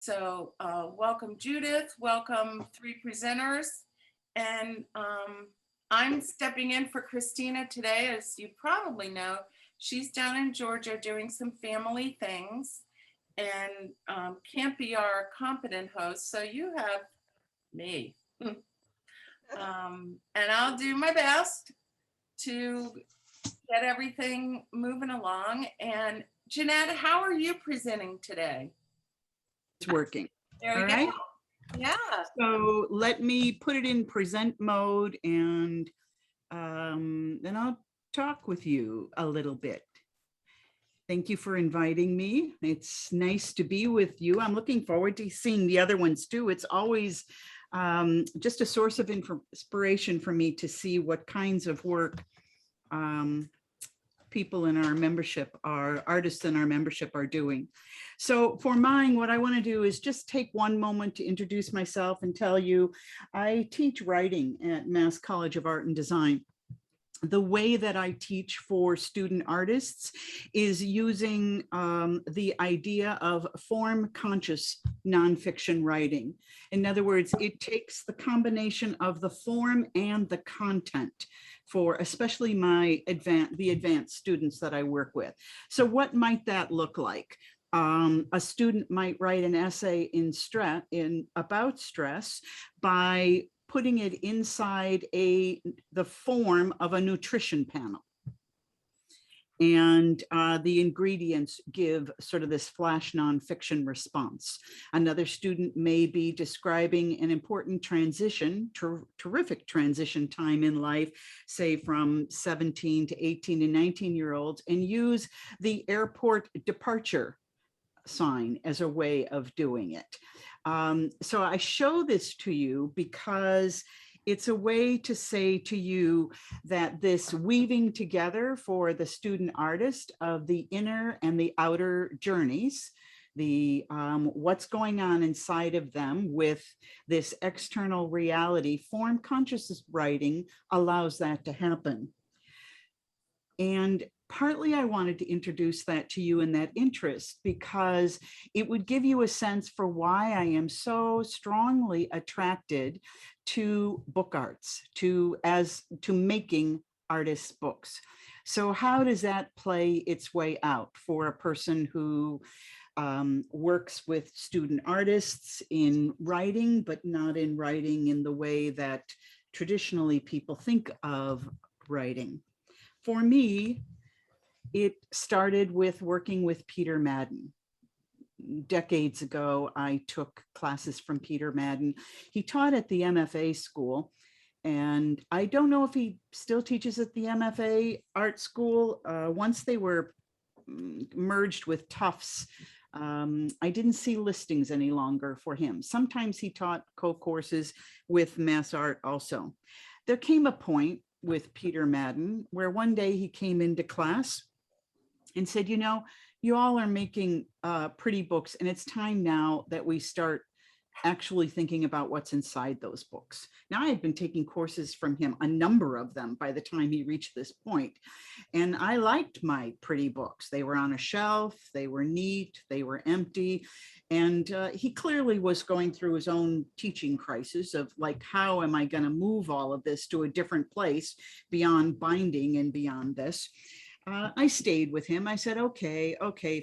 So welcome Judith, welcome three presenters. And I'm stepping in for Christina today. As you probably know, she's down in Georgia doing some family things and can't be our competent host. So you have me. And I'll do my best to get everything moving along. And Jeanette, how are you presenting today? It's working. There we All go. right. Yeah. So let me put it in present mode and then I'll talk with you a little bit. Thank you for inviting me. It's nice to be with you. I'm looking forward to seeing the other ones too. It's always just a source of inspiration for me to see what kinds of work people in our membership, our artists in our membership are doing. So for mine, what I want to do is just take one moment to introduce myself and tell you I teach writing at Mass College of Art and Design. The way that I teach for student artists is using the idea of form conscious nonfiction writing. In other words, it takes the combination of the form and the content for especially the advanced students that I work with. So what might that look like? A student might write an essay about stress by putting it inside the form of a nutrition panel. And the ingredients give sort of this flash nonfiction response. Another student may be describing an important transition, terrific transition time in life, say from 17 to 18 and 19-year-olds, and use the airport departure sign as a way of doing it. So I show this to you because it's a way to say to you that this weaving together for the student artist of the inner and the outer journeys, the what's going on inside of them with this external reality, form conscious writing allows that to happen. And partly I wanted to introduce that to you in that interest because it would give you a sense for why I am so strongly attracted to book arts, to making artists' books. So how does that play its way out for a person who works with student artists in writing, but not in writing in the way that traditionally people think of writing? For me, it started with working with Peter Madden. Decades ago, I took classes from Peter Madden. He taught at the MFA school, and I don't know if he still teaches at the MFA art school. Once they were merged with Tufts, I didn't see listings any longer for him. Sometimes he taught co-courses with Mass Art also. There came a point with Peter Madden where one day he came into class and said, you know, you all are making pretty books, and it's time now that we start actually thinking about what's inside those books. Now, I had been taking courses from him, a number of them by the time he reached this point. And I liked my pretty books. They were on a shelf, they were neat, they were empty. And he clearly was going through his own teaching crisis of like, how am I going to move all of this to a different place beyond binding and beyond this? I stayed with him. I said, okay,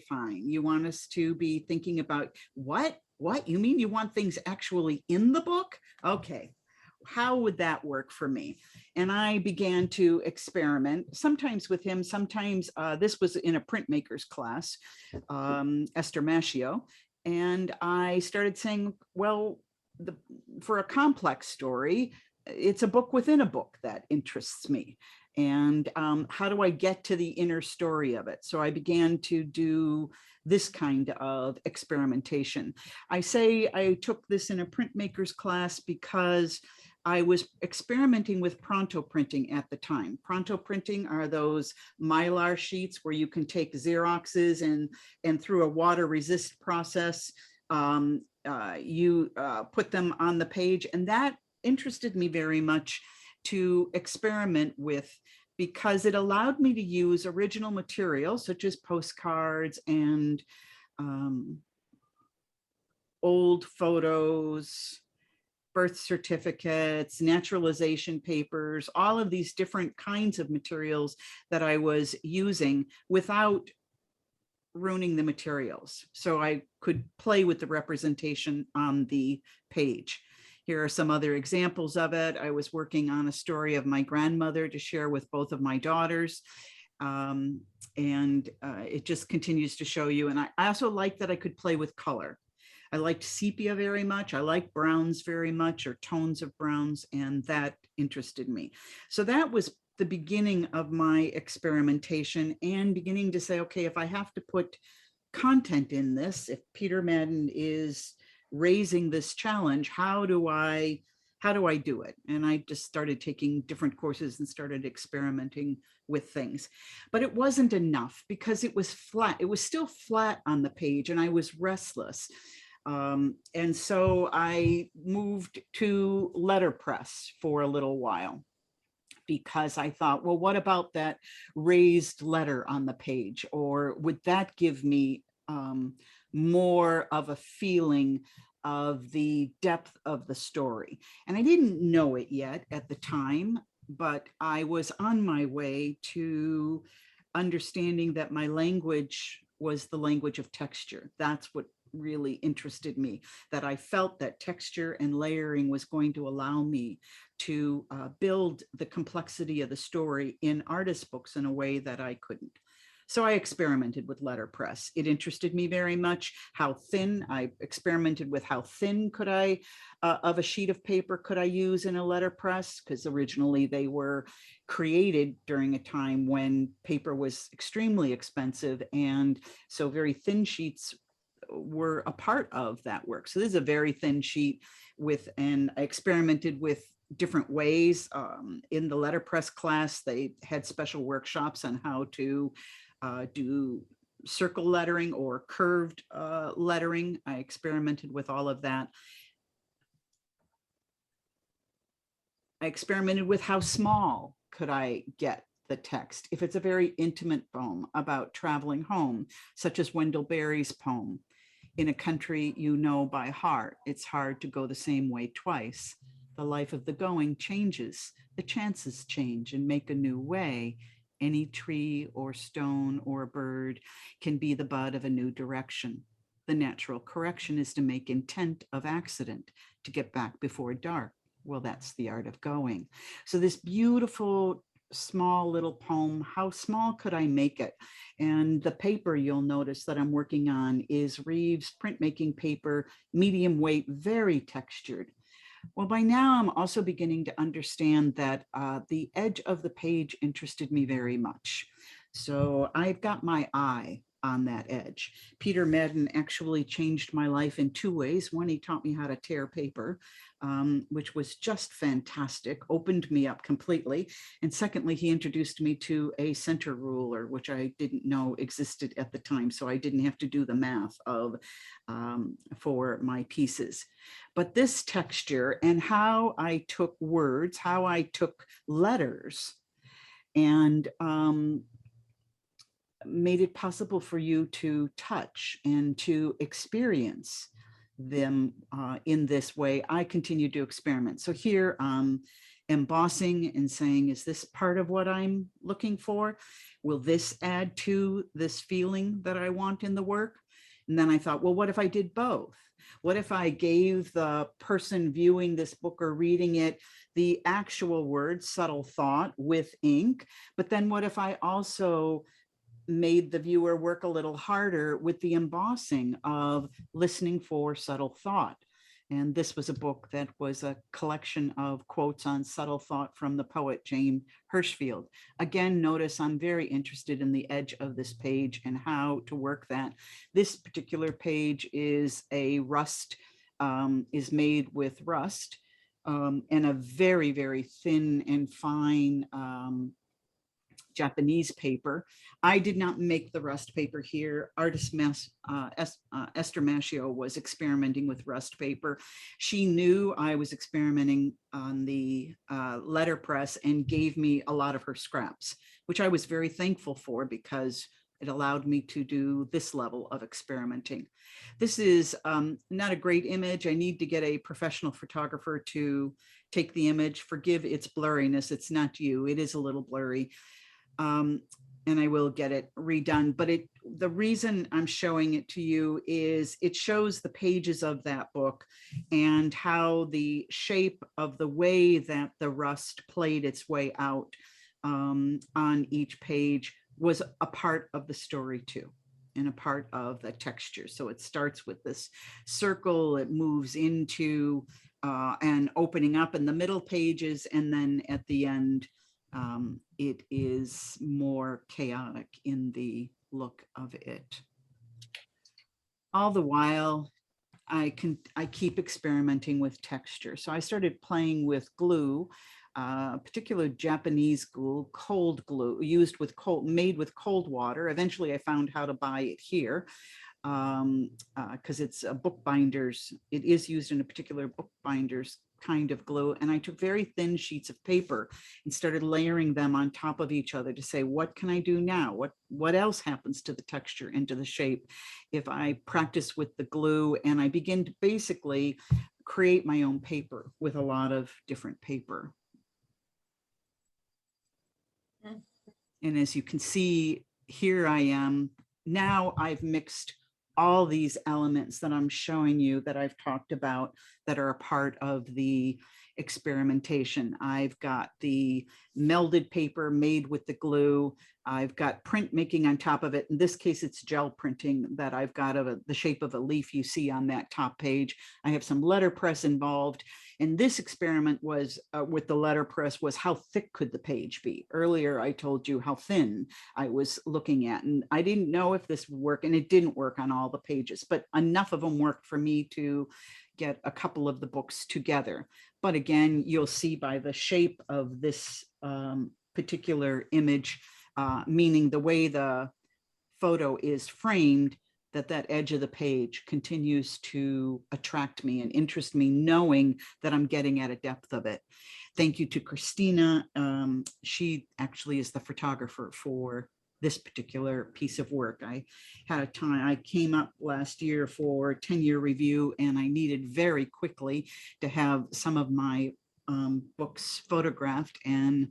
fine. You want us to be thinking about what? You mean you want things actually in the book? Okay, how would that work for me? And I began to experiment, sometimes with him, sometimes this was in a printmaker's class, Esther Maschio. And I started saying, well, for a complex story, it's a book within a book that interests me. And how do I get to the inner story of it? So I began to do this kind of experimentation. I say I took this in a printmaker's class because I was experimenting with pronto printing at the time. Pronto printing are those Mylar sheets where you can take Xeroxes and through a water resist process, you put them on the page. And that interested me very much to experiment with, because it allowed me to use original material such as postcards and old photos, birth certificates, naturalization papers, all of these different kinds of materials that I was using without ruining the materials. So I could play with the representation on the page. Here are some other examples of it. I was working on a story of my grandmother to share with both of my daughters. It just continues to show you. And I also like that I could play with color. I liked sepia very much. I like browns very much, or tones of browns, and that interested me. So that was the beginning of my experimentation, and beginning to say, okay, if I have to put content in this, if Peter Madden is raising this challenge, how do I do it? And I just started taking different courses and started experimenting with things. But it wasn't enough, because it was flat. It was still flat on the page, and I was restless. And so I moved to letterpress for a little while, because I thought, well, what about that raised letter on the page? Or would that give me more of a feeling of the depth of the story? And I didn't know it yet at the time, but I was on my way to understanding that my language was the language of texture. That's what really interested me, that I felt that texture and layering was going to allow me to build the complexity of the story in artist books in a way that I couldn't. So I experimented with letterpress. It interested me very much. How thin, I experimented with how thin could I, of a sheet of paper could I use in a letterpress, because originally they were created during a time when paper was extremely expensive. And so very thin sheets were a part of that work. So this is a very thin sheet and I experimented with different ways. In the letterpress class, they had special workshops on how to do circle lettering or curved lettering. I experimented with all of that. I experimented with how small could I get the text. If it's a very intimate poem about traveling home, such as Wendell Berry's poem, "In a country you know by heart, it's hard to go the same way twice. The life of the going changes, the chances change and make a new way. Any tree or stone or bird can be the bud of a new direction. The natural correction is to make intent of accident, to get back before dark. Well, that's the art of going." So this beautiful, small little poem, how small could I make it? And the paper you'll notice that I'm working on is Reeves printmaking paper, medium weight, very textured. Well, by now I'm also beginning to understand that the edge of the page interested me very much. So I've got my eye on that edge. Peter Madden actually changed my life in two ways. One, he taught me how to tear paper, which was just fantastic, opened me up completely. And secondly, he introduced me to a center ruler, which I didn't know existed at the time. So I didn't have to do the math for my pieces. But this texture and how I took words, how I took letters, and made it possible for you to touch and to experience them in this way. I continue to experiment. So here, embossing and saying, is this part of what I'm looking for? Will this add to this feeling that I want in the work? And then I thought, well, what if I did both? What if I gave the person viewing this book or reading it the actual words, subtle thought, with ink? But then what if I also made the viewer work a little harder with the embossing of listening for subtle thought? And this was a book that was a collection of quotes on subtle thought from the poet Jane Hirschfield. Again, notice I'm very interested in the edge of this page and how to work that. This particular page is a rust, is made with rust and a very, very thin and fine Japanese paper. I did not make the rust paper here. Artist Esther Mascio was experimenting with rust paper. She knew I was experimenting on the letterpress and gave me a lot of her scraps, which I was very thankful for, because it allowed me to do this level of experimenting. This is not a great image. I need to get a professional photographer to take the image. Forgive its blurriness. It's not you. It is a little blurry. And I will get it redone. But the reason I'm showing it to you is it shows the pages of that book and how the shape of the way that the rust played its way out on each page was a part of the story too, and a part of the texture. So it starts with this circle, it moves into and opening up in the middle pages, and then at the end, it is more chaotic in the look of it. All the while, I keep experimenting with texture. So I started playing with glue, particular Japanese glue, cold glue, made with cold water. Eventually, I found how to buy it here because it's a bookbinders. It is used in a particular bookbinders kind of glue. And I took very thin sheets of paper and started layering them on top of each other to say, what can I do now? What else happens to the texture and to the shape if I practice with the glue? And I begin to basically create my own paper with a lot of different paper. And as you can see, here I am. Now I've mixed all these elements that I'm showing you that I've talked about that are a part of the experimentation. I've got the melded paper made with the glue. I've got printmaking on top of it. In this case, it's gel printing that I've got of the shape of a leaf you see on that top page. I have some letterpress involved. And this experiment was with the letterpress was how thick could the page be? Earlier, I told you how thin I was looking at, and I didn't know if this would work, and it didn't work on all the pages, but enough of them worked for me to get a couple of the books together. But again, you'll see by the shape of this particular image, meaning the way the photo is framed, that edge of the page continues to attract me and interest me, knowing that I'm getting at a depth of it. Thank you to Christina. She actually is the photographer for this particular piece of work. I had a time, I came up last year for a 10-year review, and I needed very quickly to have some of my books photographed, and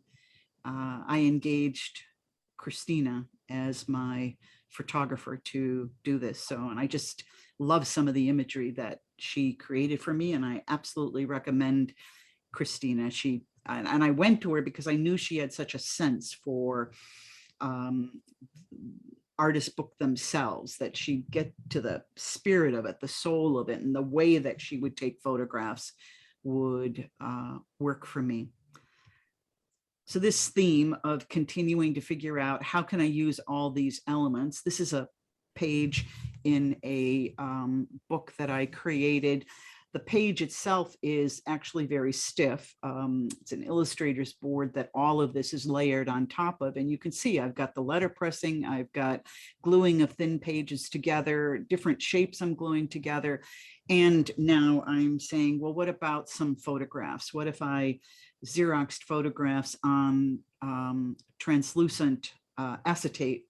I engaged Christina as my photographer to do this. So, and I just love some of the imagery that she created for me, and I absolutely recommend Christina. And I went to her because I knew she had such a sense for artist book themselves, that she'd get to the spirit of it, the soul of it, and the way that she would take photographs would work for me. So this theme of continuing to figure out how can I use all these elements. This is a page in a book that I created. The page itself is actually very stiff. It's an illustrator's board that all of this is layered on top of. And you can see I've got the letter pressing, I've got gluing of thin pages together, different shapes I'm gluing together. And now I'm saying, well, what about some photographs? What if I Xeroxed photographs on translucent acetate,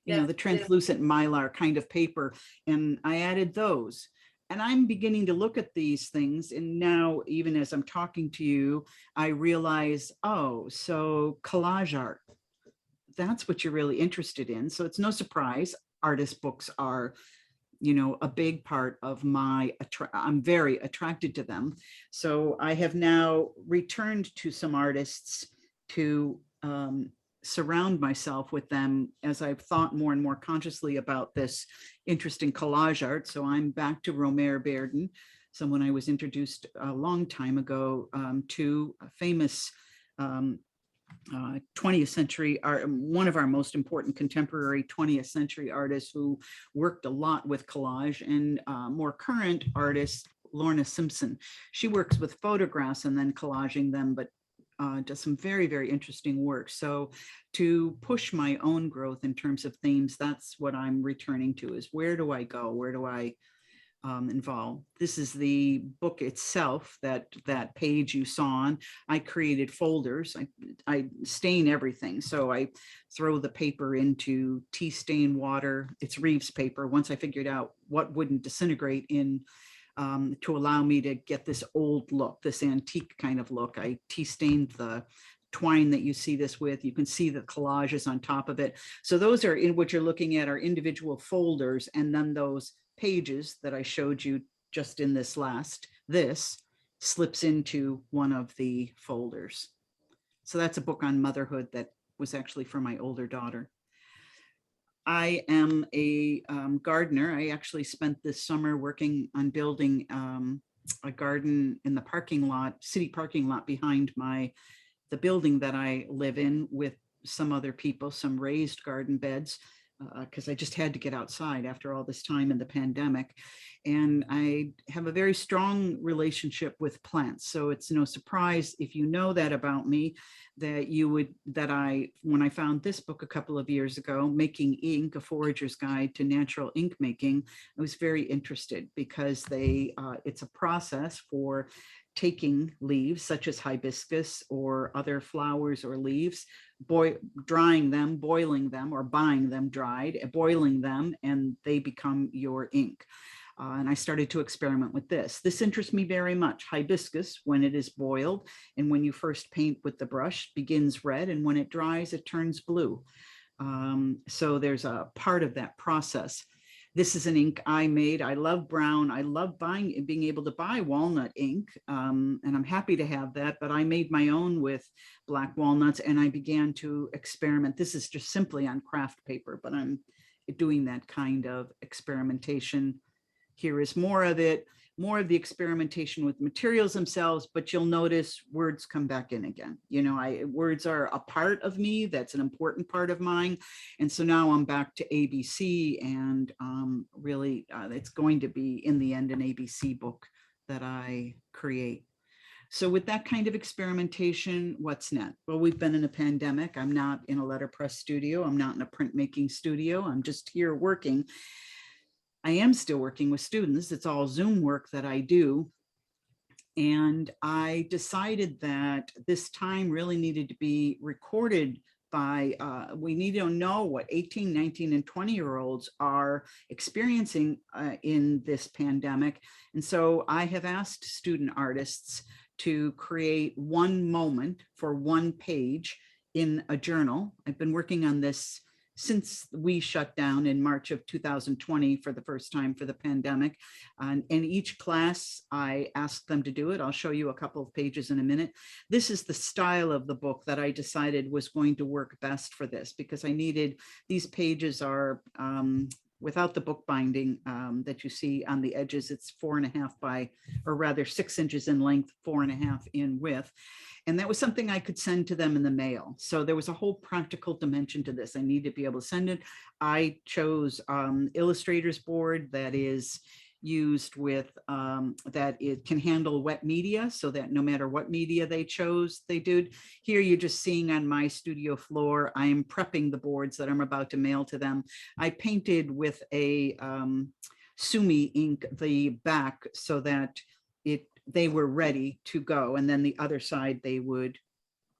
you know, the translucent mylar kind of paper, and I added those. And I'm beginning to look at these things, and now even as I'm talking to you, I realize, oh, so collage art, that's what you're really interested in. So it's no surprise artist books are, you know, a big part of my, I'm very attracted to them. So I have now returned to some artists to surround myself with them as I've thought more and more consciously about this interesting collage art. So I'm back to Romare Bearden, someone I was introduced a long time ago to, a famous 20th century art, one of our most important contemporary 20th century artists who worked a lot with collage, and more current artist, Lorna Simpson. She works with photographs and then collaging them, but does some very, very interesting work. So to push my own growth in terms of themes, that's what I'm returning to, is where do I go? Where do I involved. This is the book itself, that page you saw on. I created folders. I stain everything. So I throw the paper into tea stain water. It's Reeves paper. Once I figured out what wouldn't disintegrate in to allow me to get this old look, this antique kind of look, I tea stained the twine that you see this with. You can see the collages on top of it. So those are in what you're looking at are individual folders, and then those pages that I showed you just in this slips into one of the folders. So that's a book on motherhood that was actually for my older daughter. I am a gardener. I actually spent this summer working on building a garden in the parking lot, city parking lot behind the building that I live in with some other people, some raised garden beds, because I just had to get outside after all this time in the pandemic. And I have a very strong relationship with plants. So it's no surprise if you know that about me, that when I found this book a couple of years ago, Making Ink, A Forager's Guide to Natural Ink Making, I was very interested because it's a process for taking leaves such as hibiscus or other flowers or leaves, drying them, boiling them, or buying them dried, boiling them, and they become your ink. And I started to experiment with this. This interests me very much. Hibiscus, when it is boiled and when you first paint with the brush, begins red, and when it dries, it turns blue. So there's a part of that process. This is an ink I made. I love brown. I love being able to buy walnut ink, and I'm happy to have that, but I made my own with black walnuts, and I began to experiment. This is just simply on craft paper, but I'm doing that kind of experimentation. Here is more of it, more of the experimentation with materials themselves, but you'll notice words come back in again. You know, words are a part of me. That's an important part of mine. And so now I'm back to ABC, and really it's going to be in the end an ABC book that I create. So with that kind of experimentation, what's next? Well, we've been in a pandemic. I'm not in a letterpress studio. I'm not in a printmaking studio. I'm just here working. I am still working with students. It's all Zoom work that I do. And I decided that this time really needed to be recorded by, we need to know what 18, 19, and 20-year-olds are experiencing in this pandemic. And so I have asked student artists to create one moment for one page in a journal. I've been working on this since we shut down in March of 2020 for the first time for the pandemic. And in each class, I asked them to do it. I'll show you a couple of pages in a minute. This is the style of the book that I decided was going to work best for this, because I needed, these pages are, without the book binding that you see on the edges, it's 4.5 by, or rather 6 inches in length, 4.5 in width. And that was something I could send to them in the mail. So there was a whole practical dimension to this. I need to be able to send it. I chose Illustrator's board that is used with, that it can handle wet media, so that no matter what media they chose, they did. Here you're just seeing on my studio floor, I am prepping the boards that I'm about to mail to them. I painted with a Sumi ink the back so that they were ready to go, and then the other side they would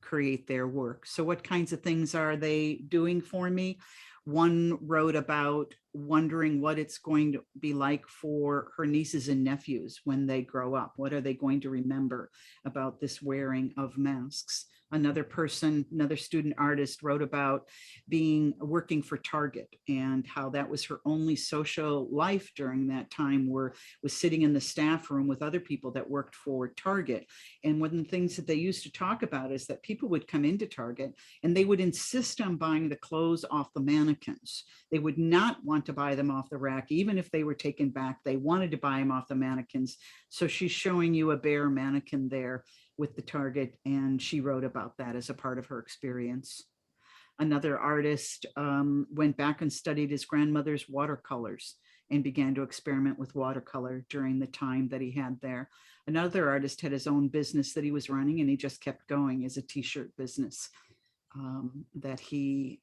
create their work. So what kinds of things are they doing for me? One wrote about wondering what it's going to be like for her nieces and nephews when they grow up. What are they going to remember about this wearing of masks? Another person, another student artist, wrote about working for Target and how that was her only social life during that time, was sitting in the staff room with other people that worked for Target. And one of the things that they used to talk about is that people would come into Target and they would insist on buying the clothes off the mannequins. They would not want to buy them off the rack. Even if they were taken back, they wanted to buy them off the mannequins. So she's showing you a bare mannequin there with the Target, and she wrote about that as a part of her experience. Another artist went back and studied his grandmother's watercolors and began to experiment with watercolor during the time that he had there. Another artist had his own business that he was running, and he just kept going as a t-shirt business that he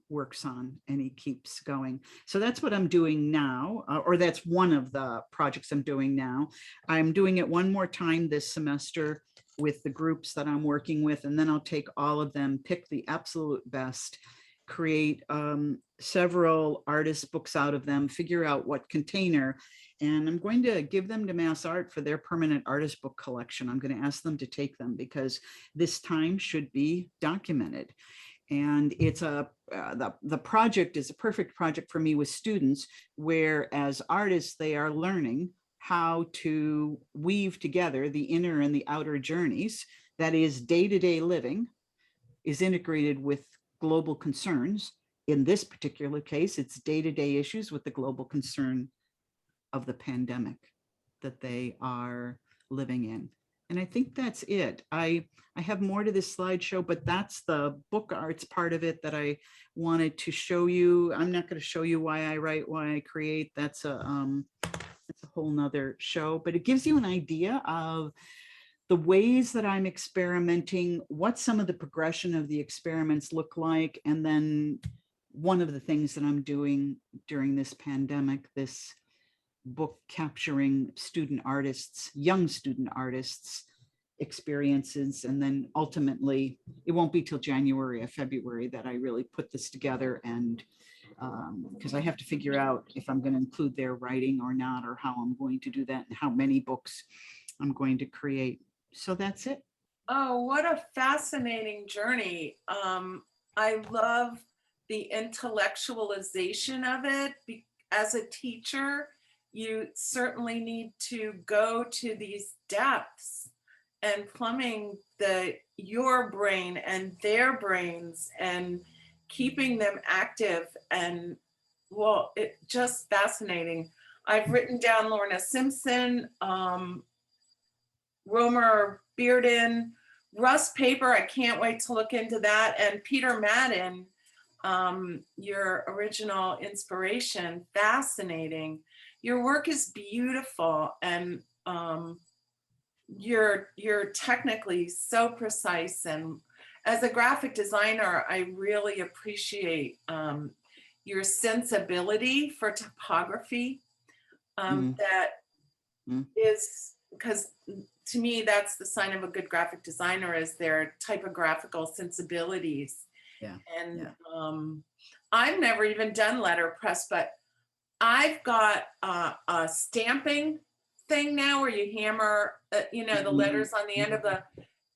works on, and he keeps going. So that's what I'm doing now, or that's one of the projects I'm doing now. I'm doing it one more time this semester with the groups that I'm working with, and then I'll take all of them, pick the absolute best, create several artist books out of them, figure out what container, and I'm going to give them to Mass Art for their permanent artist book collection. I'm going to ask them to take them because this time should be documented. And it's the project is a perfect project for me with students, where as artists, they are learning how to weave together the inner and the outer journeys. That is, day-to-day living is integrated with global concerns. In this particular case, it's day-to-day issues with the global concern of the pandemic that they are living in. And I think that's it. I have more to this slideshow, but that's the book arts part of it that I wanted to show you. I'm not going to show you why I write, why I create. That's a whole nother show, but it gives you an idea of the ways that I'm experimenting, what some of the progression of the experiments look like. And then one of the things that I'm doing during this pandemic, this book capturing student artists, young student artists experiences. And then ultimately it won't be till January or February that I really put this together, and because I have to figure out if I'm going to include their writing or not, or how I'm going to do that, and how many books I'm going to create. So that's it. Oh, what a fascinating journey. I love the intellectualization of it. As a teacher, you certainly need to go to these depths and plumbing your brain and their brains and keeping them active. And well, it just fascinating. I've written down Lorna Simpson, Romer Bearden, Russ Paper. I can't wait to look into that. And Peter Madden, your original inspiration, fascinating. Your work is beautiful, and you're technically so precise. And as a graphic designer, I really appreciate your sensibility for typography. That is, because to me, that's the sign of a good graphic designer, is their typographical sensibilities. Yeah. And I've never even done letterpress, but I've got a stamping thing now where you hammer, the letters on the end of the.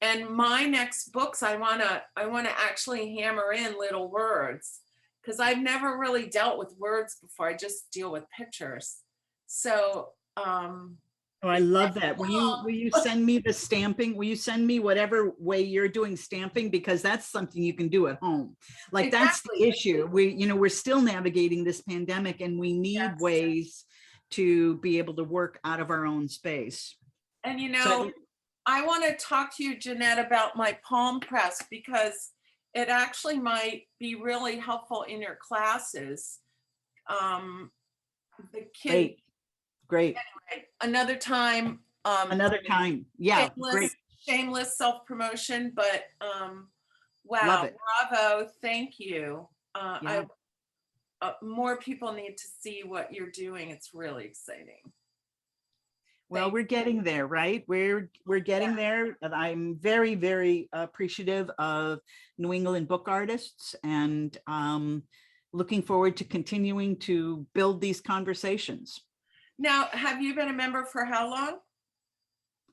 And my next books, I wanna actually hammer in little words, because I've never really dealt with words before. I just deal with pictures. So. Oh, I love that. Will you send me the stamping? Will you send me whatever way you're doing stamping? Because that's something you can do at home. Like, exactly. That's the issue. We're still navigating this pandemic, and we need ways to be able to work out of our own space. And I want to talk to you, Jeanette, about my palm press, because it actually might be really helpful in your classes. The kid. Great. Anyway, another time. Yeah, great. Shameless self-promotion, but wow, bravo, thank you. More people need to see what you're doing. It's really exciting. Well, we're getting there, right? We're getting there. And I'm very, very appreciative of New England book artists, and looking forward to continuing to build these conversations. Now, have you been a member for how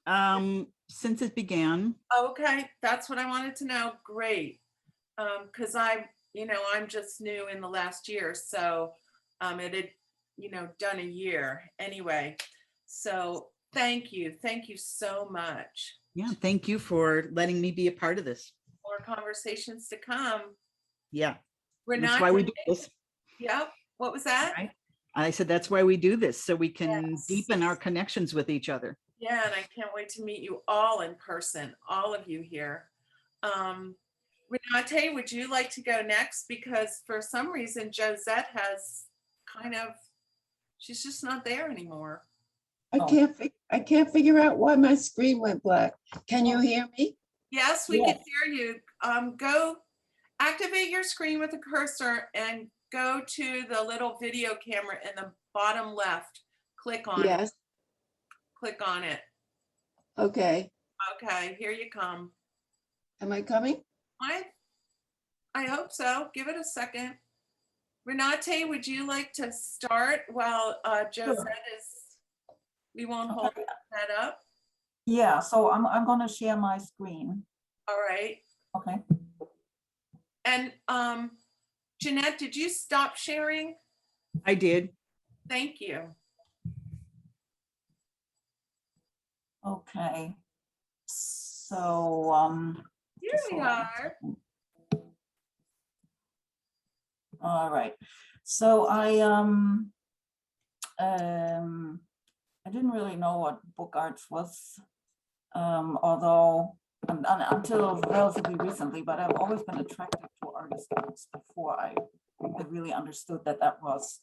long? Since it began. Okay, that's what I wanted to know. Great. Because I'm just new in the last year, so it had, done a year anyway. So thank you so much. Yeah, thank you for letting me be a part of this. More conversations to come. Yeah, Renate, that's why we do this. Yep. What was that? Right. I said that's why we do this, so we can deepen our connections with each other. Yeah, and I can't wait to meet you all in person, all of you here. Renate, would you like to go next? Because for some reason, Josette has she's just not there anymore. I can't figure out why my screen went black. Can you hear me? Yes, we can hear you. Go activate your screen with a cursor and go to the little video camera in the bottom left. Click on it. Yes, Click on it. okay. Okay, here you come. Am I coming? I hope so. Give it a second. Renate, would you like to start while Josette is, we won't hold Okay. that up. Yeah, so I'm gonna share my screen. All right. Okay. And Jeanette, did you stop sharing? I did. Thank you. Okay. So Here just we hold on a are. second. All right. So I didn't really know what book arts was, although until relatively recently, but I've always been attracted to artist books before I really understood that that was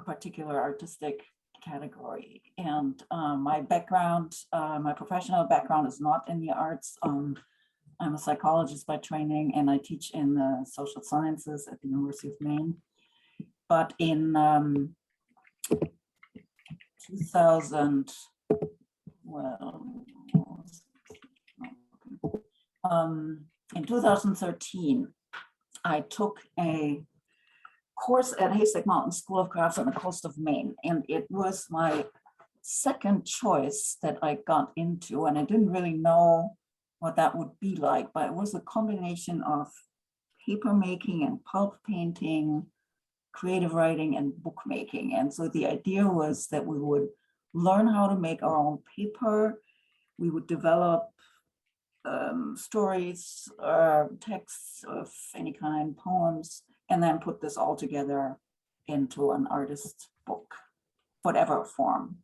a particular artistic category. And my background, my professional background is not in the arts. I'm a psychologist by training, and I teach in the social sciences at the University of Maine. But in 2000, in 2013, I took a course at Haystack Mountain School of Crafts on the coast of Maine, and it was my second choice that I got into, and I didn't really know what that would be like, but it was a combination of paper making and pulp painting, creative writing, and bookmaking. And so the idea was that we would learn how to make our own paper. We would develop stories, texts of any kind, poems, and then put this all together into an artist book, whatever form.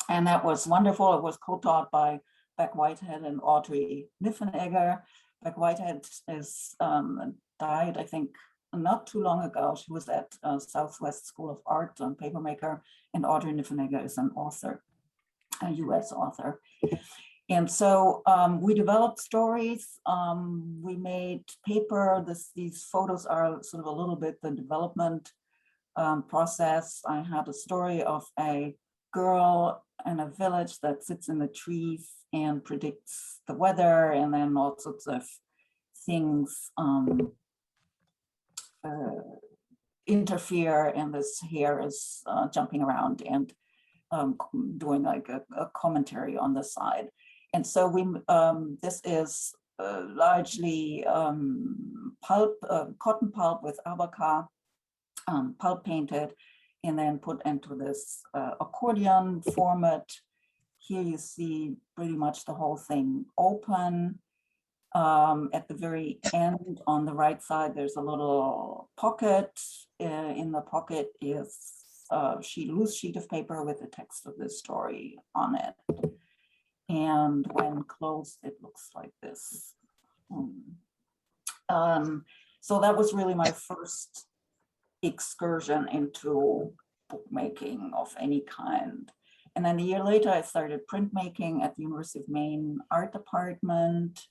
And that was wonderful. It was co-taught by Beck Whitehead and Audrey Niffenegger. Beck Whitehead is died, I think, not too long ago. She was at Southwest School of Art on papermaker, and Audrey Niffenegger is an author, a US author. And so we developed stories, we made paper. These photos are sort of a little bit the development process. I had a story of a girl in a village that sits in the trees and predicts the weather, and then all sorts of things interfere, and this hare is jumping around and doing like a commentary on the side. And so we this is largely pulp, cotton pulp with abaca, pulp painted, and then put into this accordion format. Here you see pretty much the whole thing open. At the very end, on the right side, there's a little pocket. In the pocket is a loose sheet of paper with the text of this story on it. And when closed, it looks like this. So that was really my first excursion into bookmaking of any kind. And then a year later, I started printmaking at the University of Maine Art Department.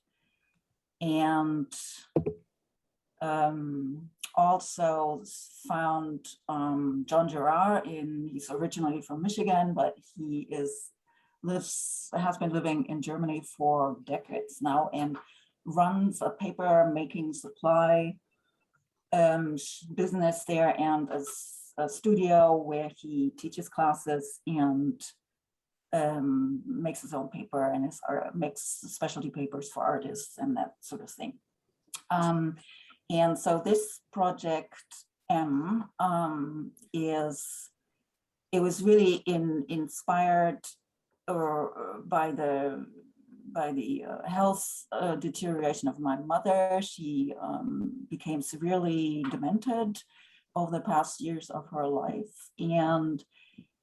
And also found John Gerard he's originally from Michigan, but he has been living in Germany for decades now and runs a paper making supply business there, and a studio where he teaches classes and makes his own paper and makes specialty papers for artists and that sort of thing. And so this project it was really inspired by the health deterioration of my mother. She became severely demented over the past years of her life, and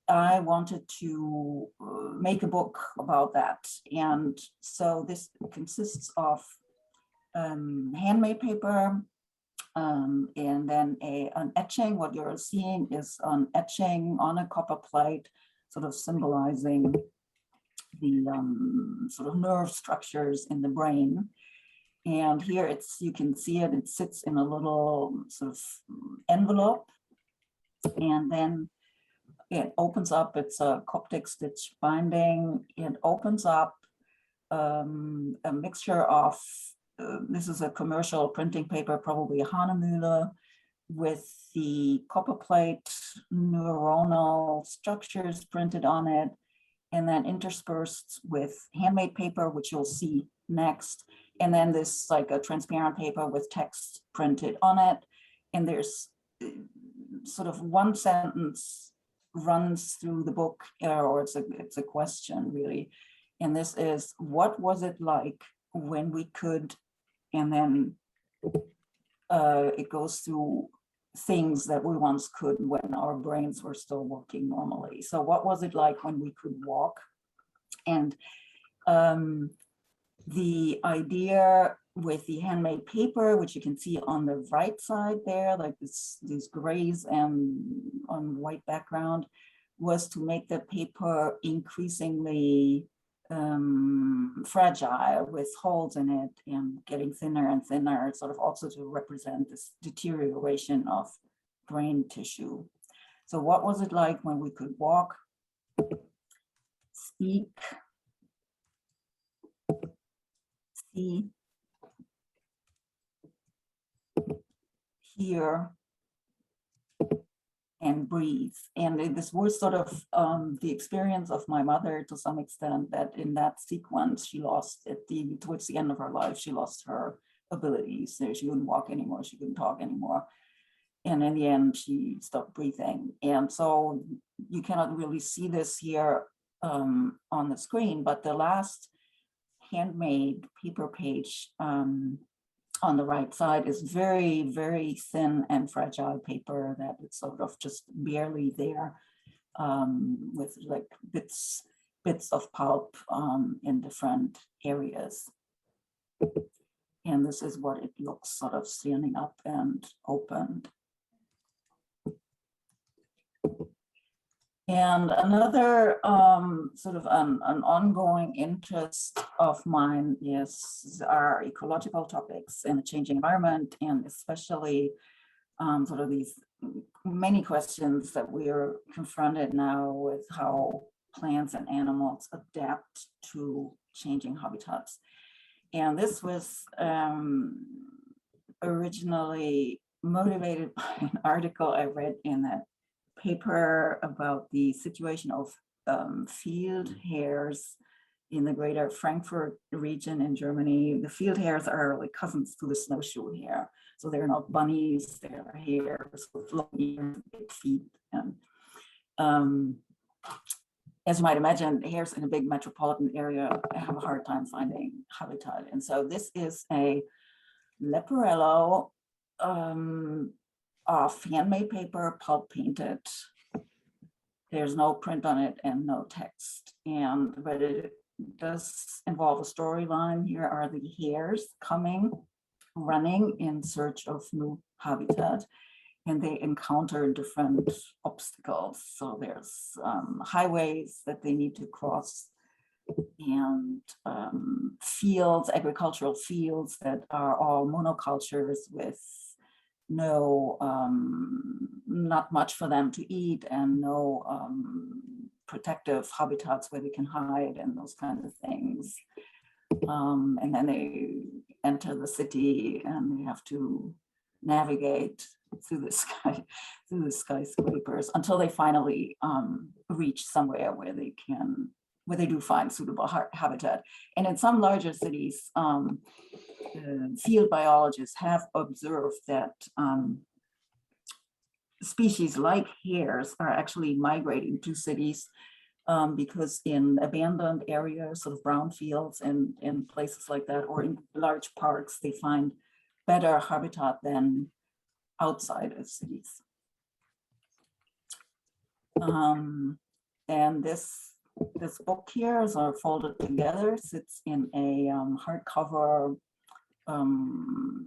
I wanted to make a book about that. And so this consists of handmade paper, and then an etching. What you're seeing is an etching on a copper plate, sort of symbolizing the sort of nerve structures in the brain. And here you can see it sits in a little sort of envelope. And then it opens up, it's a Coptic stitch binding. It opens up a mixture of, this is a commercial printing paper, probably a Hahnemühle, with the copper plate neuronal structures printed on it, and then interspersed with handmade paper, which you'll see next. And then this like a transparent paper with text printed on it. And there's sort of one sentence runs through the book, or it's a question really. And this is, what was it like when we could, and then it goes through things that we once could when our brains were still working normally. So what was it like when we could walk? And the idea with the handmade paper, which you can see on the right side there, like these grays and on white background, was to make the paper increasingly fragile with holes in it and getting thinner and thinner, sort of also to represent this deterioration of brain tissue. So what was it like when we could walk, speak, see, hear, and breathe? And this was sort of the experience of my mother to some extent, that in that sequence, she lost towards the end of her life, she lost her abilities. So she couldn't walk anymore, she couldn't talk anymore. And in the end, she stopped breathing. And so you cannot really see this here on the screen, but the last handmade paper page on the right side is very, very thin and fragile paper that it's sort of just barely there, with like bits of pulp in different areas. And this is what it looks sort of standing up and opened. And another sort of an ongoing interest of mine is our ecological topics in a changing environment, and especially sort of these many questions that we are confronted now with how plants and animals adapt to changing habitats. And this was originally motivated by an article I read in that paper about the situation of field hares in the greater Frankfurt region in Germany. The field hares are like cousins to the snowshoe hare. So they're not bunnies, they're hares with long ears, big feet. And as you might imagine, hares in a big metropolitan area have a hard time finding habitat. And so this is a leporello of handmade paper, pulp painted. There's no print on it and no text. But it does involve a storyline. Here are the hares running in search of new habitat, and they encounter different obstacles. So there's highways that they need to cross, and fields, agricultural fields that are all monocultures with no, not much for them to eat, and no protective habitats where they can hide and those kinds of things. And then they enter the city and they have to navigate through the skyscrapers until they finally reach somewhere where they do find suitable habitat. And in some larger cities, field biologists have observed that species like hares are actually migrating to cities because in abandoned areas, sort of brown fields and places like that, or in large parks, they find better habitat than outside of cities. And this book here is folded together, sits in a hardcover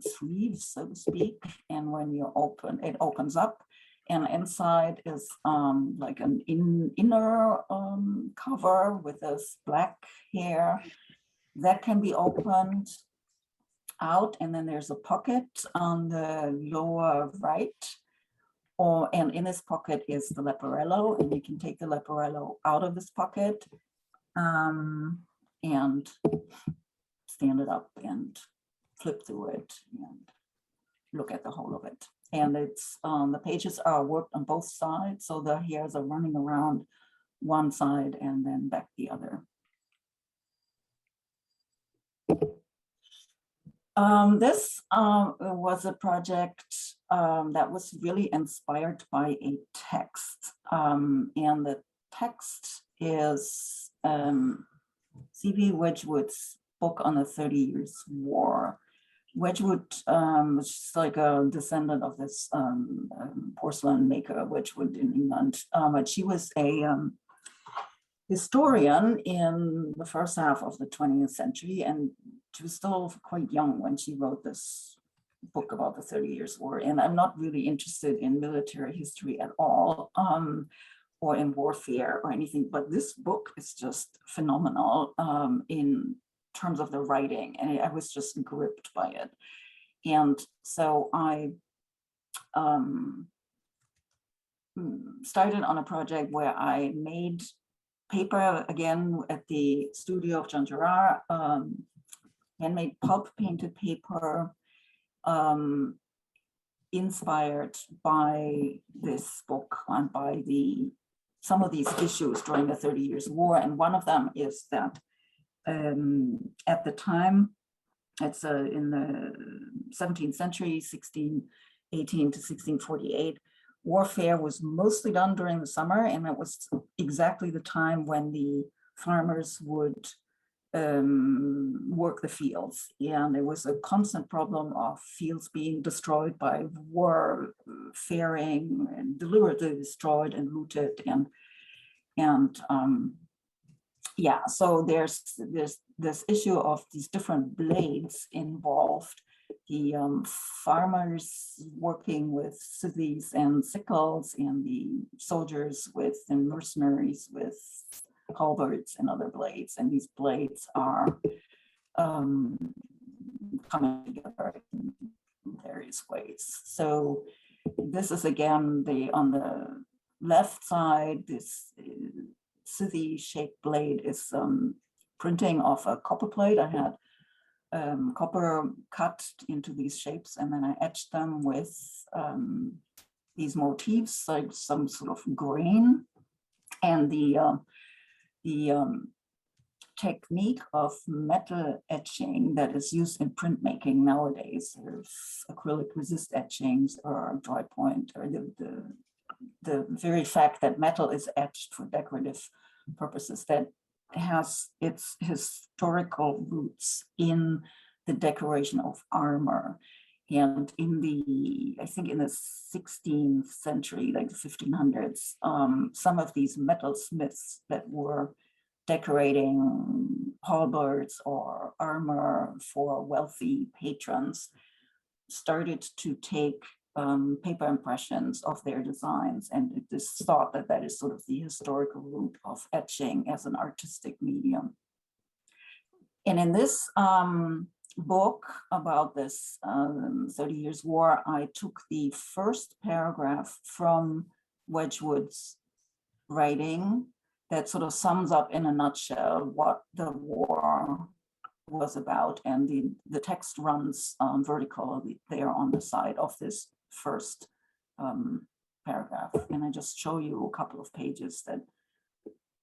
sleeve, so to speak. And when you open, it opens up, and inside is like an inner cover with this black hair that can be opened. out, and then there's a pocket on the lower right. And in this pocket is the leporello, and you can take the leporello out of this pocket and stand it up and flip through it and look at the whole of it. And it's the pages are worked on both sides, so the hairs are running around one side and then back the other. This was a project that was really inspired by a text. And the text is C.B. Wedgwood's book on the 30 Years War. Wedgwood was like a descendant of this porcelain maker, Wedgwood in England. But she was a historian in the first half of the 20th century, and she was still quite young when she wrote this book about the 30 Years War. And I'm not really interested in military history at all, or in warfare or anything, but this book is just phenomenal in terms of the writing, and I was just gripped by it. And so I started on a project where I made paper again at the studio of John Gerard, handmade pulp painted paper, inspired by this book and by some of these issues during the 30 Years War. And one of them is that at the time, it's in the 17th century, 1618 to 1648, warfare was mostly done during the summer, and it was exactly the time when the farmers would work the fields. And there was a constant problem of fields being destroyed by war faring and deliberately destroyed and looted. And yeah, so there's this issue of these different blades involved. The farmers working with scythes and sickles, and the soldiers and mercenaries with halberds and other blades. And these blades are coming together in various ways. So this is again on the left side, this scythe shaped blade is printing of a copper plate. I had copper cut into these shapes, and then I etched them with these motifs, like some sort of grain. And the technique of metal etching that is used in printmaking nowadays, there's acrylic resist etchings or dry point, or the very fact that metal is etched for decorative purposes, that has its historical roots in the decoration of armor. And I think in the 16th century, like the 1500s, some of these metalsmiths that were decorating halberds or armor for wealthy patrons started to take paper impressions of their designs, and it is thought that that is sort of the historical root of etching as an artistic medium. And in this book about this 30 Years War, I took the first paragraph from Wedgwood's writing that sort of sums up in a nutshell what the war was about, and the text runs vertically there on the side of this first paragraph. And I just show you a couple of pages that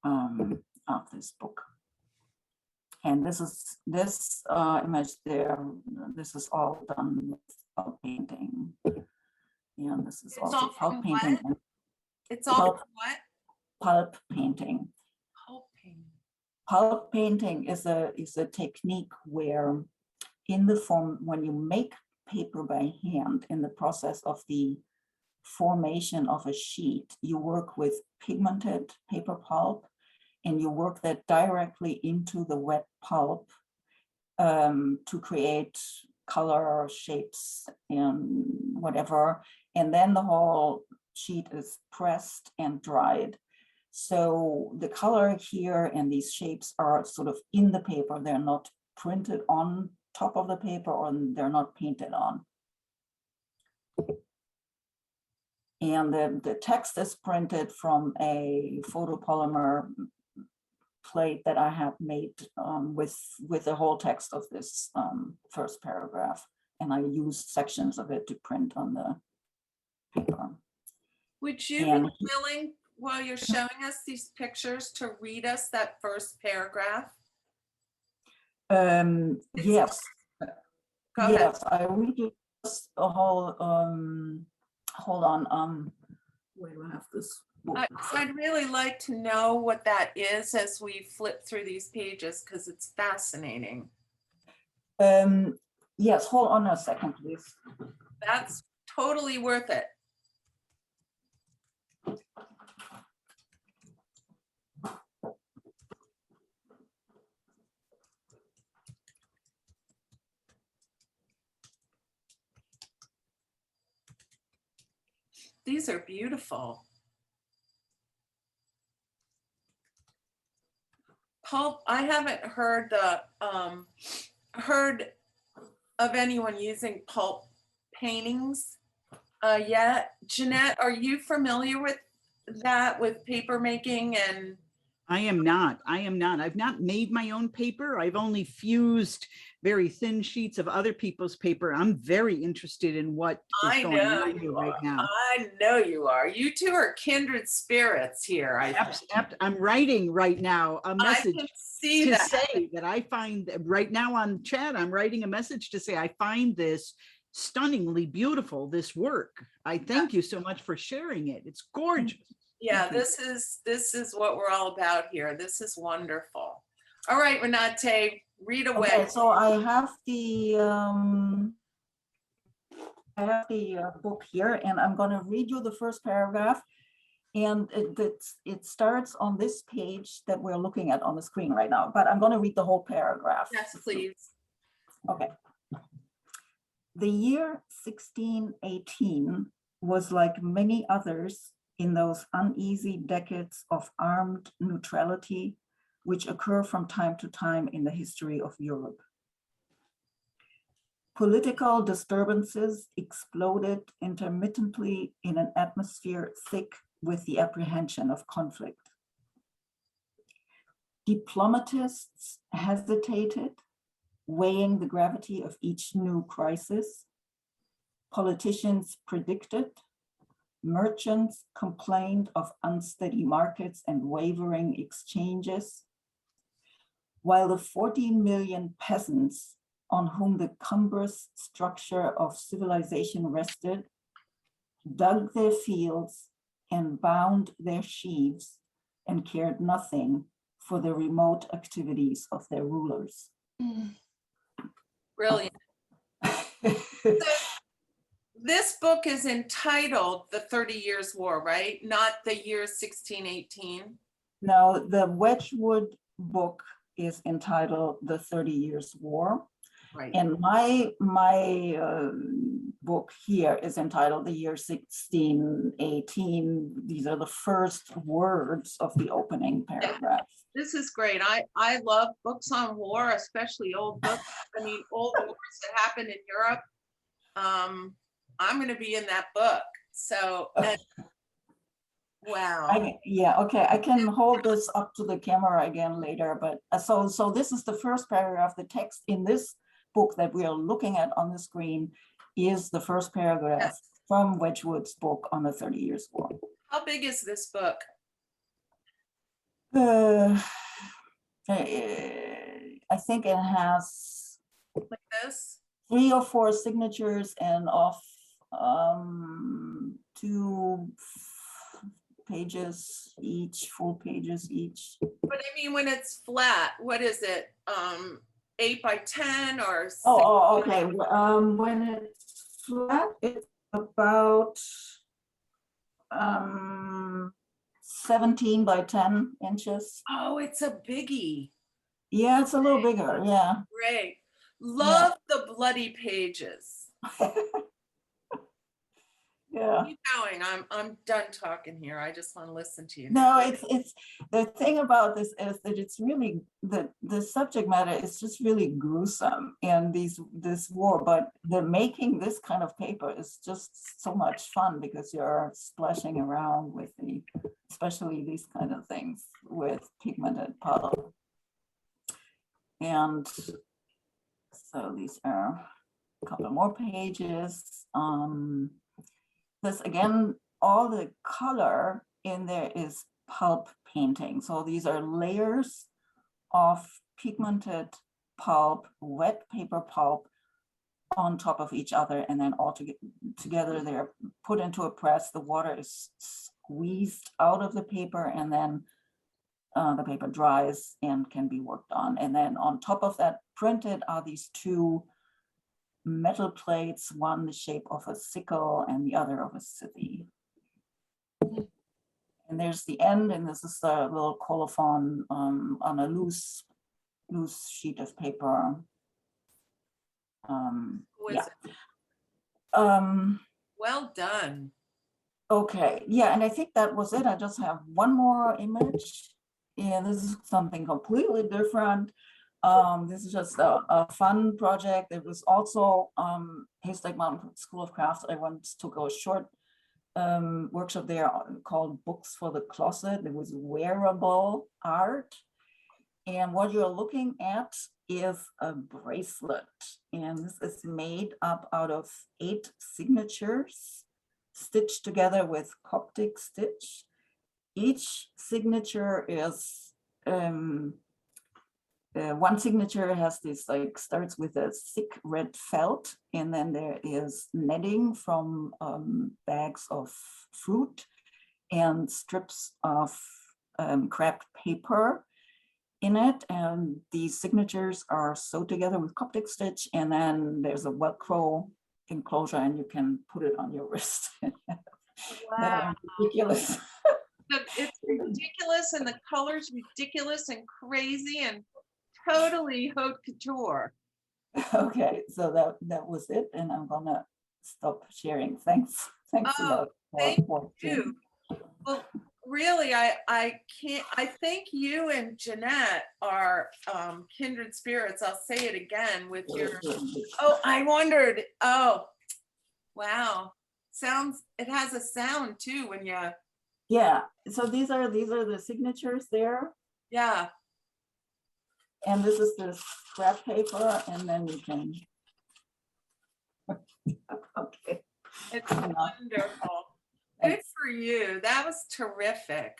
of this book. And this image there, this is all done with pulp painting. And this is It's also all pulp from painting. what? It's all from what? Pulp painting. Pulp painting. Pulp painting is a technique where in the form, when you make paper by hand, in the process of the formation of a sheet, you work with pigmented paper pulp, and you work that directly into the wet pulp to create color, shapes, and whatever. And then the whole sheet is pressed and dried. So the color here and these shapes are sort of in the paper. They're not printed on top of the paper or they're not painted on. And the text is printed from a photopolymer plate that I have made with the whole text of this first paragraph. And I used sections of it to print on the paper. Would you And be willing, while you're showing us these pictures, to read us that first paragraph? yes, Go ahead. yes, I read you a whole, hold on, where do I have this book? I'd really like to know what that is as we flip through these pages, because it's fascinating. Yes, hold on a second, please. That's totally worth it. These are beautiful. Pulp, I haven't heard of anyone using pulp paintings yet. Jeanette, are you familiar with that, with paper making? And I am not. I've not made my own paper. I've only fused very thin sheets of other people's paper. I'm very interested in what is I going know on here you right are. now. I know you are. You two are kindred spirits here. I'm writing right now a message can see to that. say that I find right now on chat, I'm writing a message to say I find this stunningly beautiful, this work. I thank you so much for sharing it. It's gorgeous. Yeah, Thank you. this is what we're all about here. This is wonderful. All right, Renate, read away. Okay, so I have the book here, and I'm going to read you the first paragraph. And it starts on this page that we're looking at on the screen right now, but I'm going to read the whole paragraph. Yes, please. Okay. The year 1618 was like many others in those uneasy decades of armed neutrality which occur from time to time in the history of Europe. Political disturbances exploded intermittently in an atmosphere thick with the apprehension of conflict. Diplomatists hesitated, weighing the gravity of each new crisis. Politicians predicted. Merchants complained of unsteady markets and wavering exchanges, while the 40 million peasants on whom the cumbrous structure of civilization rested dug their fields and bound their sheaves and cared nothing for the remote activities of their rulers. Brilliant. So, this book is entitled The 30 Years' War, right? Not the year 1618. Now, the Wedgwood book is entitled The 30 Years' War. Right. And my book here is entitled The Year 1618. These are the first words of the opening paragraph. This is great. I love books on war, especially old books. I mean, old wars that happened in Europe. I'm going to be in that book. So, wow. Yeah, okay. I can hold this up to the camera again later, but so this is the first paragraph. The text in this book that we are looking at on the screen is the first paragraph from Wedgwood's book on the 30 Years' War. How big is this book? I think it has Like this? 3 or 4 signatures and off 2 pages each, full pages each. But I mean, when it's flat, what is it? 8 by 10 or 6? Oh, okay. When it's flat, it's about 17 by 10 inches. Oh, it's a biggie. Yeah, it's a little bigger. Yeah. Great. Love the bloody pages. Yeah. Keep going. I'm done talking here. I just want to listen to you. No, it's the thing about this is that it's really the subject matter is just really gruesome and this war, but the making this kind of paper is just so much fun because you're splashing around with especially these kind of things with pigmented pulp. And so these are a couple more pages. This again, all the color in there is pulp painting. So these are layers of pigmented pulp, wet paper pulp on top of each other, and then all together they're put into a press. The water is squeezed out of the paper, and then the paper dries and can be worked on. And then on top of that printed are these two metal plates, one the shape of a sickle and the other of a city. And there's the end, and this is the little colophon on a loose sheet of paper. Yeah. Well done. Okay, yeah, and I think that was it. I just have one more image. Yeah, this is something completely different. This is just a fun project. It was also Haystack Mountain School of Crafts. I once took a short workshop there called Books for the Closet. It was wearable art. And what you're looking at is a bracelet. And this is made up out of 8 signatures stitched together with Coptic stitch. Each signature is one signature has this starts with a thick red felt, and then there is netting from bags of fruit and strips of crepe paper in it, and these signatures are sewed together with Coptic stitch, and then there's a Velcro enclosure, and you can put it on your wrist. Wow. Ridiculous. It's ridiculous, and the color's ridiculous and crazy and totally haute couture. Okay, so that was it, and I'm gonna stop sharing. Thanks a lot. Thank you. Well, really, I can't. I think you and Jeanette are kindred spirits. I'll say it again with your. Oh, I wondered. Oh, wow. Sounds. It has a sound too when you. Yeah. So these are the signatures there. Yeah. And this is the scrap paper, and then you can. Okay. It's wonderful. Good for you. That was terrific.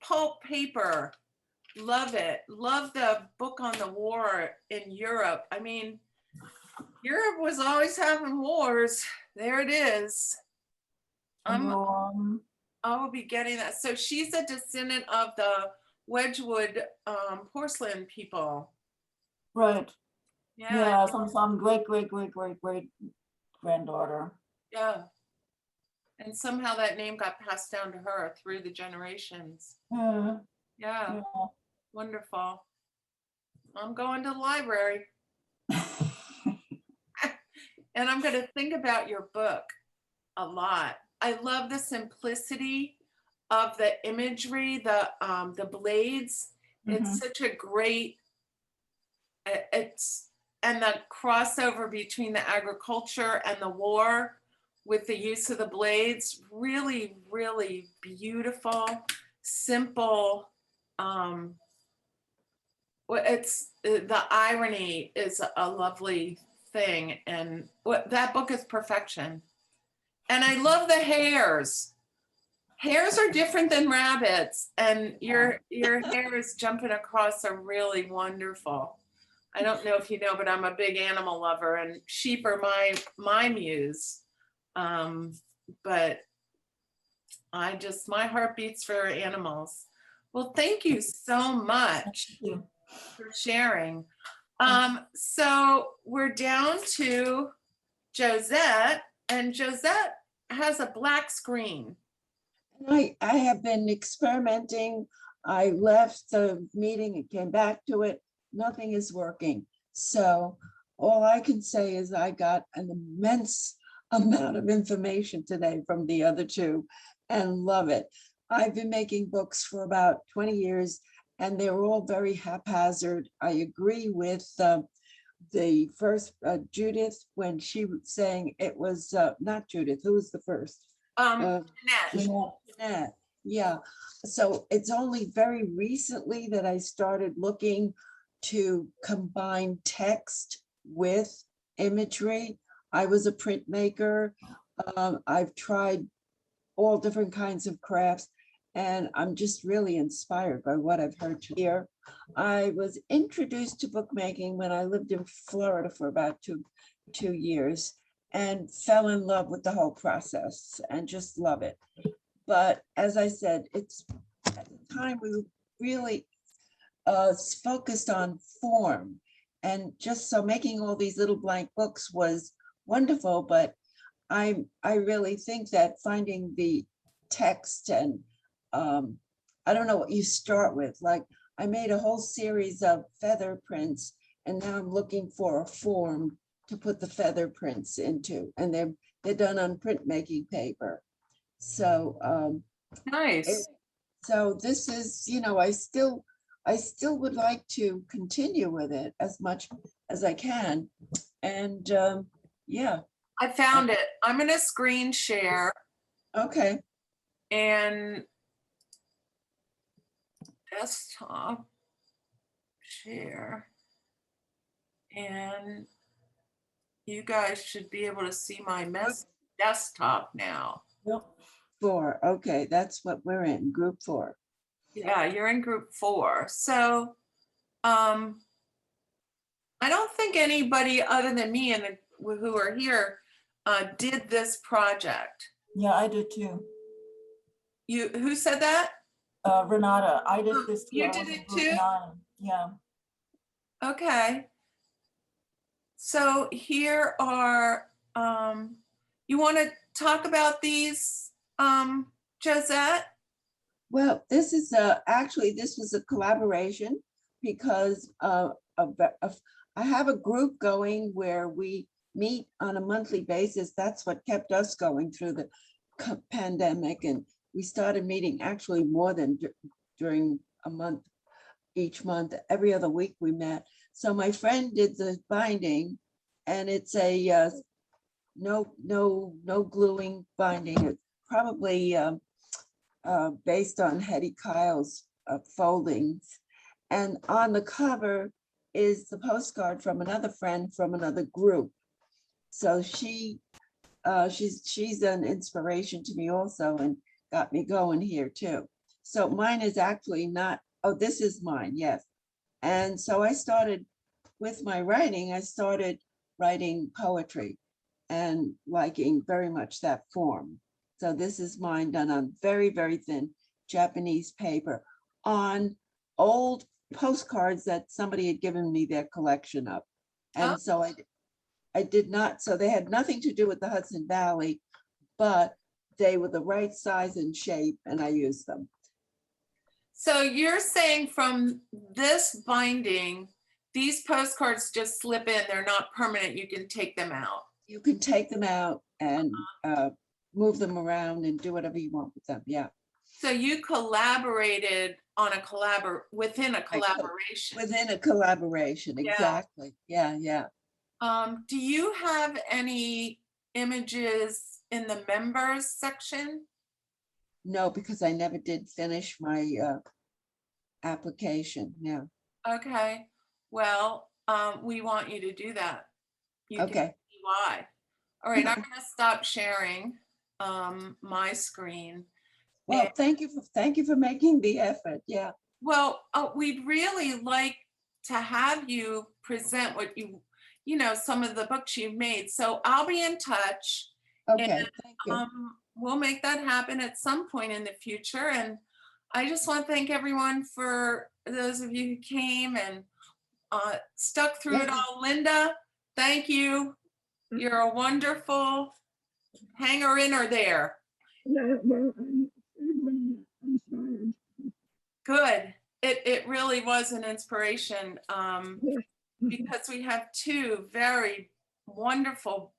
Pulp paper. Love it. Love the book on the war in Europe. I mean, Europe was always having wars. There it is. I will be getting that. So she's a descendant of the Wedgwood porcelain people. Right. Yeah. Some great granddaughter. Yeah. And somehow that name got passed down to her through the generations. Yeah. Wonderful. I'm going to the library. And I'm going to think about your book a lot. I love the simplicity of the imagery, the blades. It's such a great, and the crossover between the agriculture and the war with the use of the blades, really, really beautiful, simple. It's the irony is a lovely thing, and that book is perfection. And I love the hairs. Hairs are different than rabbits, and your hair is jumping across are really wonderful. I don't know if you know, but I'm a big animal lover, and sheep are my muse. But my heart beats for animals. Well, thank you so much for sharing. So we're down to Josette, and Josette has a black screen. I have been experimenting. I left the meeting and came back to it. Nothing is working. So all I can say is I got an immense amount of information today from the other two and love it. I've been making books for about 20 years and they're all very haphazard. I agree with the first Judith when she was saying it was not Judith, who was the first? Jeanette. Jeanette. Yeah, so it's only very recently that I started looking to combine text with imagery. I was a printmaker. I've tried all different kinds of crafts, and I'm just really inspired by what I've heard here. I was introduced to bookmaking when I lived in Florida for about two years and fell in love with the whole process and just love it. But as I said, it's at the time we were really focused on form. And just so making all these little blank books was wonderful, but I really think that finding the text and I don't know what you start with. Like I made a whole series of feather prints and now I'm looking for a form to put the feather prints into, and they're done on printmaking paper. So Nice. so this is, you know, I still would like to continue with it as much as I can. And yeah, I found it. I'm gonna screen share okay. and desktop share. And you guys should be able to see my desktop now. Yep. 4, okay, that's what we're in, group 4. Yeah, you're in group 4. So I don't think anybody other than me and who are here did this project. Yeah, I did too. Who said that? Renata, I did this. You I did was in it group too? 9. Yeah. Okay. So here are, you want to talk about these, Josette? Well, this is actually, this was a collaboration because I have a group going where we meet on a monthly basis. That's what kept us going through the pandemic. And we started meeting actually more than during a month, each month, every other week we met. So my friend did the binding and it's a no gluing binding. It's probably based on Hetty Kyle's foldings. And on the cover is the postcard from another friend from another group. So she's an inspiration to me also and got me going here too. So mine is actually not, oh, this is mine, yes. And so I started with my writing, I started writing poetry and liking very much that form. So this is mine done on very, very thin Japanese paper on old postcards that somebody had given me their collection of. And so I did not, so they had nothing to do with the Hudson Valley, but they were the right size and shape and I used them. So you're saying from this binding, these postcards just slip in, they're not permanent, you can take them out. You can take them out and move them around and do whatever you want with them, yeah. So you collaborated on within a collaboration. Within a collaboration, Yeah. exactly, yeah, yeah. Do you have any images in the members section? No, because I never did finish my application, yeah. Okay, well, we want you to do that. You can Okay. see why. All right, I'm gonna stop sharing my screen. Well, And- thank you for making the effort, yeah. Well, we'd really like to have you present what you know, some of the books you've made. So I'll be in touch. Okay, And, thank you. We'll make that happen at some point in the future. And I just want to thank everyone for those of you who came and stuck through it Yeah. all. Linda, thank you. You're a wonderful hanger-inner there. Yeah, well, I'm inspired. Good. It really was an inspiration Yeah. because we have two very wonderful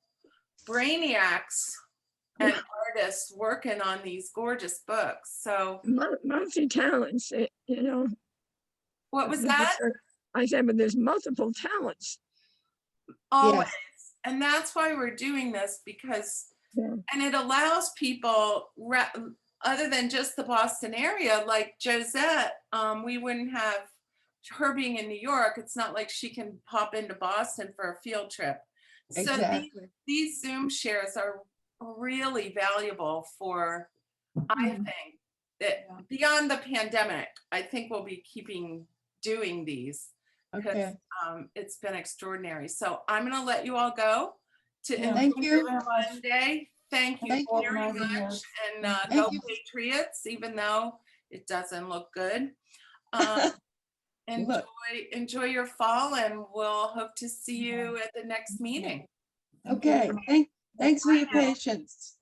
brainiacs and artists working on these gorgeous books. So Multi-talents, you know. what was that? I said, but there's multiple talents. Always. And that's why we're doing this, because, Yeah. and it allows people, other than just the Boston area, like Josette, we wouldn't have her being in New York. It's not like she can pop into Boston for a field trip. So Exactly. these Zoom shares are really valuable for, I Mhm. think, that Yeah. beyond the pandemic, I think we'll be keeping doing these. Because Okay. it's been extraordinary. So I'm going to let you all go to Yeah, Thank enjoy you. your Monday. Thank you Thank you. very Organizing much. this. And Thank go you. Patriots, even though it doesn't look good. Look. Enjoy your fall, and we'll hope to see you at the next meeting. Okay, thanks for your Bye now. patience.